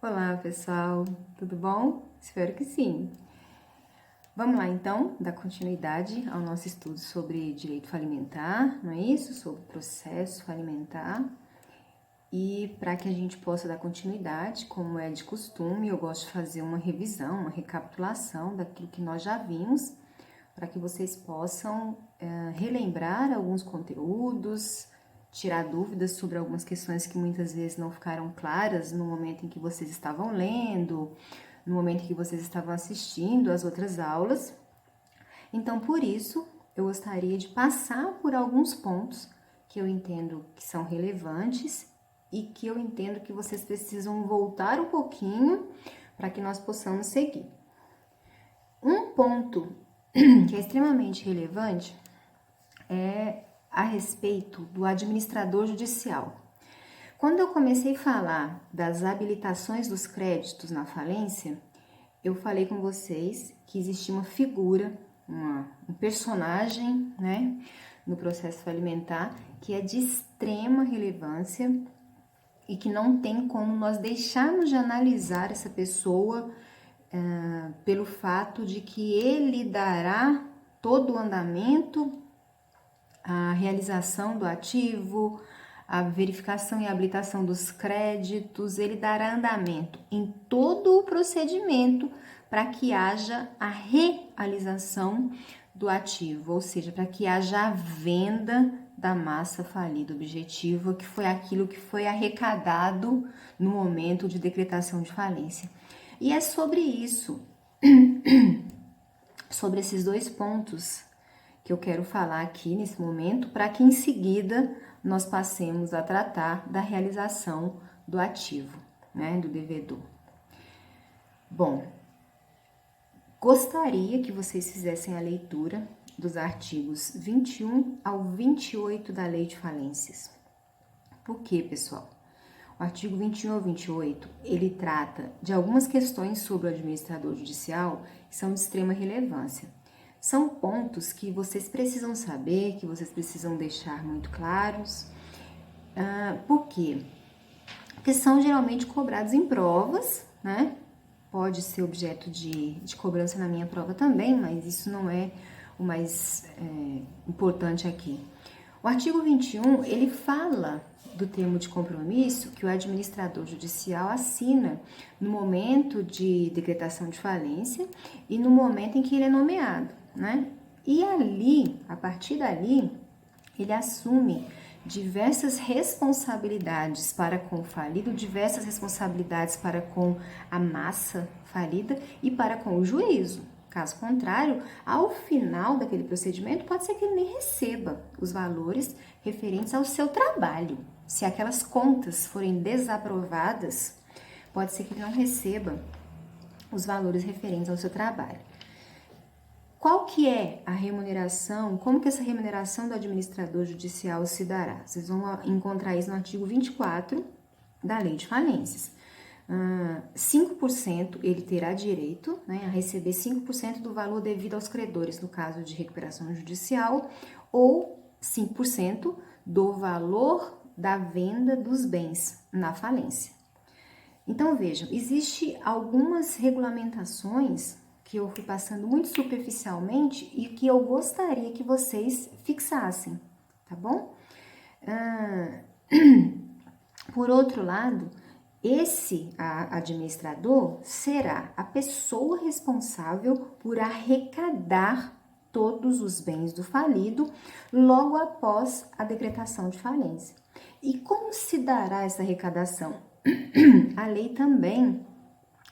Olá, pessoal, tudo bom? Espero que sim. Vamos lá então, dar continuidade ao nosso estudo sobre direito falimentar, não é isso? Sobre processo falimentar. E para que a gente possa dar continuidade, como é de costume, eu gosto de fazer uma revisão, uma recapitulação daquilo que nós já vimos, para que vocês possam relembrar alguns conteúdos, tirar dúvidas sobre algumas questões que muitas vezes não ficaram claras no momento em que vocês estavam lendo, no momento em que vocês estavam assistindo às outras aulas. Então, por isso, eu gostaria de passar por alguns pontos que eu entendo que são relevantes e que eu entendo que vocês precisam voltar um pouquinho para que nós possamos seguir. Um ponto que é extremamente relevante é a respeito do administrador judicial. Quando eu comecei a falar das habilitações dos créditos na falência, eu falei com vocês que existia uma figura, um personagem, né, no processo falimentar que é de extrema relevância e que não tem como nós deixarmos de analisar essa pessoa pelo fato de que ele dará todo o andamento, a realização do ativo, a verificação e habilitação dos créditos, ele dará andamento em todo o procedimento para que haja a realização do ativo, ou seja, para que haja a venda da massa falida objetiva, que foi aquilo que foi arrecadado no momento de decretação de falência. E é sobre isso, sobre esses dois pontos que eu quero falar aqui nesse momento, para que em seguida nós passemos a tratar da realização do ativo, né, do devedor. Bom, gostaria que vocês fizessem a leitura dos artigos 21 ao 28 da Lei de Falências. Por quê, pessoal? O artigo 21 ao 28, ele trata de algumas questões sobre o administrador judicial que são de extrema relevância. São pontos que vocês precisam saber, que vocês precisam deixar muito claros. Por quê? Porque são geralmente cobrados em provas, né? Pode ser objeto de cobrança na minha prova também, mas isso não é o mais importante aqui. O artigo 21, ele fala do termo de compromisso que o administrador judicial assina no momento de decretação de falência e no momento em que ele é nomeado, né? E ali, a partir dali, ele assume diversas responsabilidades para com o falido, diversas responsabilidades para com a massa falida e para com o juízo. Caso contrário, ao final daquele procedimento, pode ser que ele nem receba os valores referentes ao seu trabalho. Se aquelas contas forem desaprovadas, pode ser que ele não receba os valores referentes ao seu trabalho. Qual que é a remuneração? Como que essa remuneração do administrador judicial se dará? Vocês vão encontrar isso no artigo 24 da Lei de Falências. 5% ele terá direito, né, a receber 5% do valor devido aos credores no caso de recuperação judicial ou 5% do valor da venda dos bens na falência. Então, vejam, existem algumas regulamentações que eu fui passando muito superficialmente e que eu gostaria que vocês fixassem, tá bom? Por outro lado, esse administrador será a pessoa responsável por arrecadar todos os bens do falido logo após a decretação de falência. E como se dará essa arrecadação? A lei também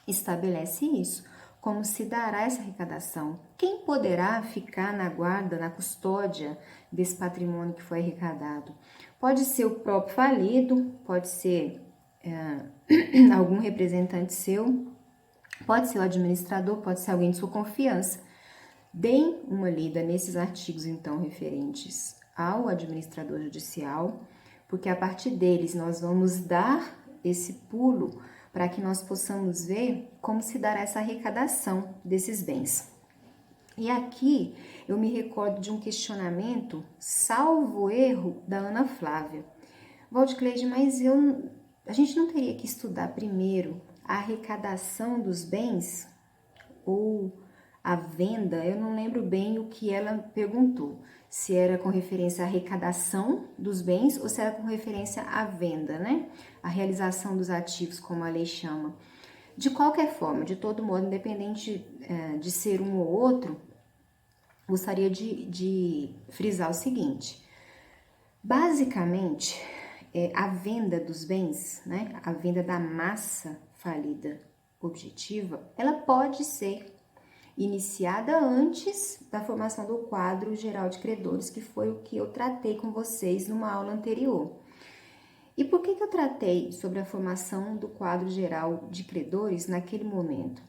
estabelece isso. Como se dará essa arrecadação? Quem poderá ficar na guarda, na custódia desse patrimônio que foi arrecadado? Pode ser o próprio falido, pode ser algum representante seu, pode ser o administrador, pode ser alguém de sua confiança. Deem uma lida nesses artigos, então, referentes ao administrador judicial, porque a partir deles nós vamos dar esse pulo para que nós possamos ver como se dará essa arrecadação desses bens. E aqui eu me recordo de um questionamento, salvo erro, da Ana Flávia. Valdecleide, mas a gente não teria que estudar primeiro a arrecadação dos bens ou a venda, eu não lembro bem o que ela perguntou, se era com referência à arrecadação dos bens ou se era com referência à venda, né? A realização dos ativos, como a lei chama. De qualquer forma, de todo modo, independente de ser um ou outro, gostaria de frisar o seguinte: basicamente, a venda dos bens, né, a venda da massa falida objetiva, ela pode ser iniciada antes da formação do quadro geral de credores, que foi o que eu tratei com vocês numa aula anterior. E por que eu tratei sobre a formação do quadro geral de credores naquele momento?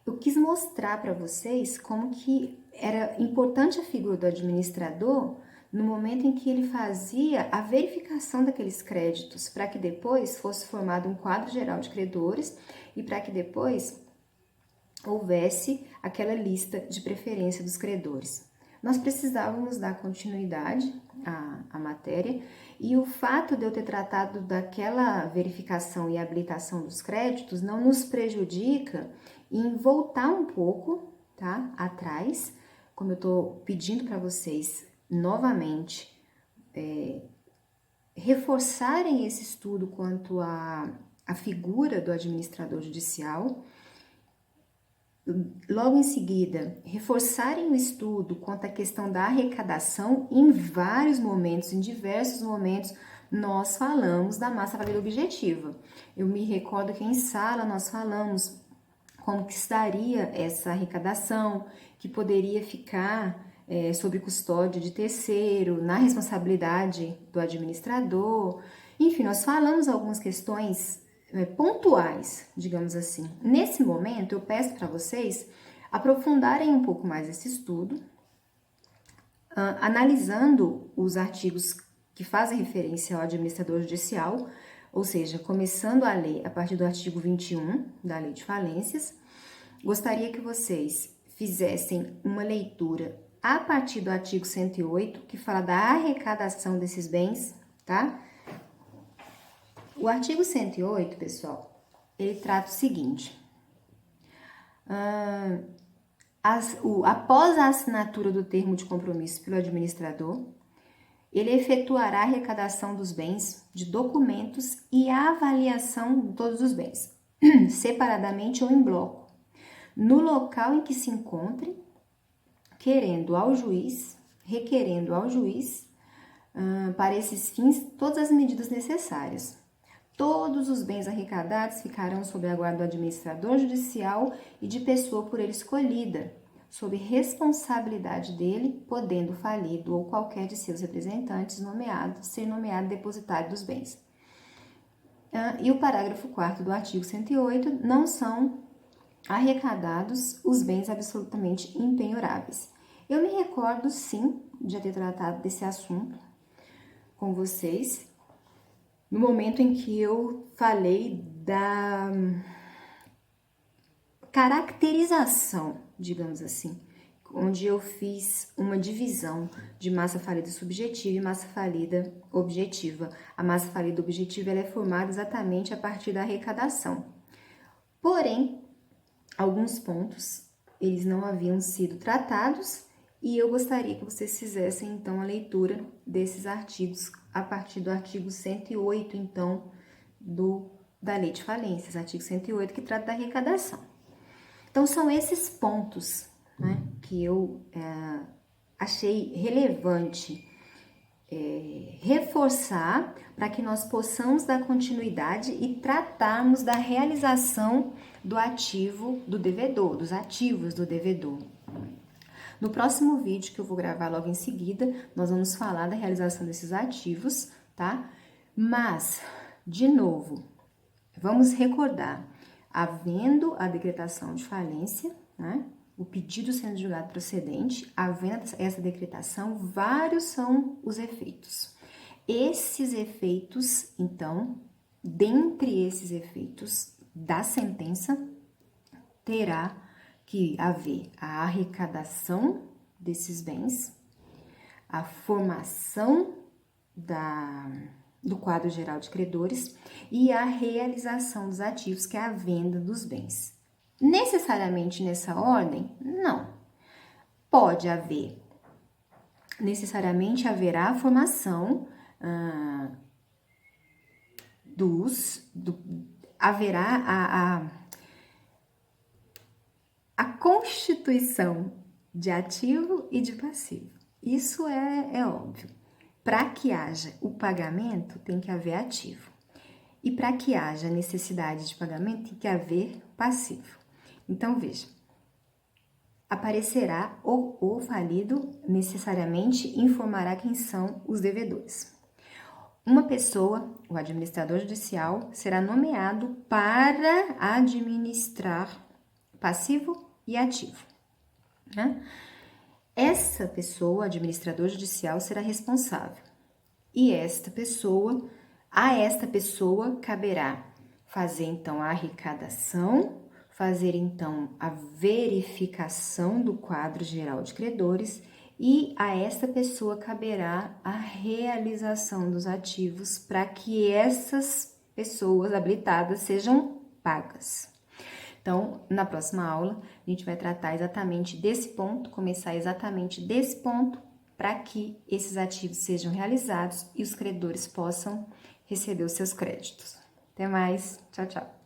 Eu quis mostrar para vocês como que era importante a figura do administrador no momento em que ele fazia a verificação daqueles créditos, para que depois fosse formado um quadro geral de credores e para que depois houvesse aquela lista de preferência dos credores. Nós precisávamos dar continuidade à matéria e o fato de eu ter tratado daquela verificação e habilitação dos créditos não nos prejudica em voltar um pouco, tá, atrás, como eu estou pedindo para vocês novamente, reforçarem esse estudo quanto à figura do administrador judicial. Logo em seguida, reforçarem o estudo quanto à questão da arrecadação. Em vários momentos, em diversos momentos, nós falamos da massa falida objetiva. Eu me recordo que em sala nós falamos como que estaria essa arrecadação, que poderia ficar sob custódia de terceiro, na responsabilidade do administrador. Enfim, nós falamos algumas questões pontuais, digamos assim. Nesse momento, eu peço para vocês aprofundarem um pouco mais esse estudo, analisando os artigos que fazem referência ao administrador judicial, ou seja, começando a ler a partir do artigo 21 da Lei de Falências. Gostaria que vocês fizessem uma leitura a partir do artigo 108, que fala da arrecadação desses bens, tá? O artigo 108, pessoal, ele trata o seguinte: após a assinatura do termo de compromisso pelo administrador, ele efetuará a arrecadação dos bens, de documentos e a avaliação de todos os bens, separadamente ou em bloco, no local em que se encontre, requerendo ao juiz, para esses fins, todas as medidas necessárias. Todos os bens arrecadados ficarão sob a guarda do administrador judicial e de pessoa por ele escolhida, sob responsabilidade dele, podendo o falido ou qualquer de seus representantes ser nomeado depositário dos bens. E o parágrafo 4º do artigo 108, não são arrecadados os bens absolutamente impenhoráveis. Eu me recordo, sim, de já ter tratado desse assunto com vocês, no momento em que eu falei da caracterização, digamos assim, onde eu fiz uma divisão de massa falida subjetiva e massa falida objetiva. A massa falida objetiva ela é formada exatamente a partir da arrecadação. Porém, alguns pontos eles não haviam sido tratados e eu gostaria que vocês fizessem então a leitura desses artigos a partir do artigo 108, então, da Lei de Falências, artigo 108, que trata da arrecadação. Então, são esses pontos, né, que eu achei relevante reforçar para que nós possamos dar continuidade e tratarmos da realização do ativo do devedor, dos ativos do devedor. No próximo vídeo que eu vou gravar logo em seguida, nós vamos falar da realização desses ativos, tá? Mas, de novo, vamos recordar, havendo a decretação de falência, né? O pedido sendo julgado procedente, havendo essa decretação, vários são os efeitos. Esses efeitos, então, dentre esses efeitos da sentença, terá que haver a arrecadação desses bens, a formação do quadro geral de credores e a realização dos ativos, que é a venda dos bens. Necessariamente nessa ordem? Não. Pode haver, necessariamente haverá a formação haverá a constituição de ativo e de passivo. Isso é óbvio. Para que haja o pagamento, tem que haver ativo. E para que haja necessidade de pagamento, tem que haver passivo. Então, veja, aparecerá o falido necessariamente informará quem são os devedores. Uma pessoa, o administrador judicial, será nomeado para administrar passivo e ativo, né? Essa pessoa, administrador judicial, será responsável. E a esta pessoa caberá fazer então a arrecadação, fazer então a verificação do quadro geral de credores e a esta pessoa caberá a realização dos ativos para que essas pessoas habilitadas sejam pagas. Então, na próxima aula, a gente vai tratar exatamente desse ponto, começar exatamente desse ponto, para que esses ativos sejam realizados e os credores possam receber os seus créditos. Até mais, tchau, tchau!